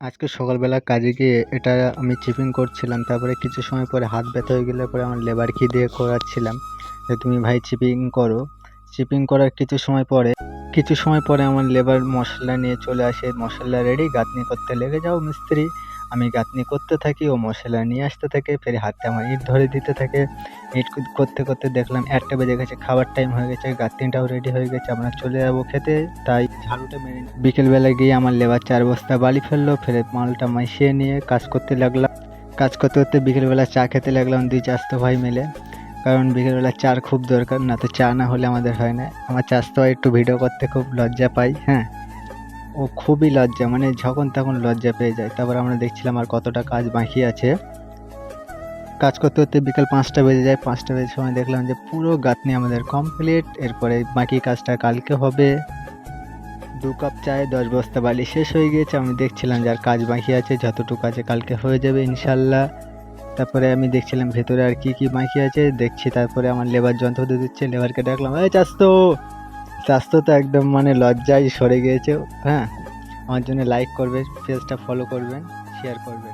আজকে সকালবেলা কাজে গিয়ে এটা আমি চিপিং করছিলাম, তারপরে কিছু সময় পরে হাত ব্যথা হয়ে গেলে পরে আমার লেবারকে দিয়ে করাচ্ছিলাম যে তুমি ভাই চিপিং করো। চিপিং করার কিছু সময় পরে আমার লেবার মশলা নিয়ে চলে আসে, মশলা রেডি, গাঁথনি করতে লেগে যাও মিস্ত্রি। আমি গাঁথনি করতে থাকি, ও মশলা নিয়ে আসতে থাকে, ফের হাতে আমার ইট ধরে দিতে থাকে। ইট করতে করতে দেখলাম 1টা বেজে গেছে, খাবার টাইম হয়ে গেছে, গাঁথনিটাও রেডি হয়ে গেছে, আমরা চলে যাবো খেতে। তাই ঝাড়ুটা মেরে বিকেলবেলা গিয়ে আমার লেবার 4 বস্তা বালি ফেললো, ফের মালটা মিশিয়ে নিয়ে কাজ করতে লাগলাম। কাজ করতে করতে বিকেলবেলা চা খেতে লাগলাম 2 চাচাতো ভাই মিলে, কারণ বিকেলবেলা চার খুব দরকার, না তো চা না হলে আমাদের হয় না। আমার চাচাতো ভাই একটু ভিডিও করতে খুব লজ্জা পাই, হ্যাঁ, ও খুবই লজ্জা, মানে যখন তখন লজ্জা পেয়ে যায়। তারপর আমরা দেখছিলাম আর কতটা কাজ বাকি আছে। কাজ করতে করতে বিকাল 5টা বেজে যায়, 5টা বেজে সময় দেখলাম যে পুরো গাঁথনি আমাদের কমপ্লিট। এরপরে বাকি কাজটা কালকে হবে। 2 কাপ চায়ে 10 বস্তা বালি শেষ হয়ে গিয়েছে। আমি দেখছিলাম যার কাজ বাকি আছে, যতটুকু আছে কালকে হয়ে যাবে ইনশাল্লাহ। তারপরে আমি দেখছিলাম ভেতরে আর কি কি বাকি আছে দেখছি। তারপরে আমার লেবার যন্ত্র দিয়ে দিচ্ছে, লেবারকে ডাকলাম, এই চাস্তো। চাস্তো তো একদম মানে লজ্জায় সরে গিয়েছে। হ্যাঁ, আমার জন্য লাইক করবে, পেজটা ফলো করবেন, শেয়ার করবেন।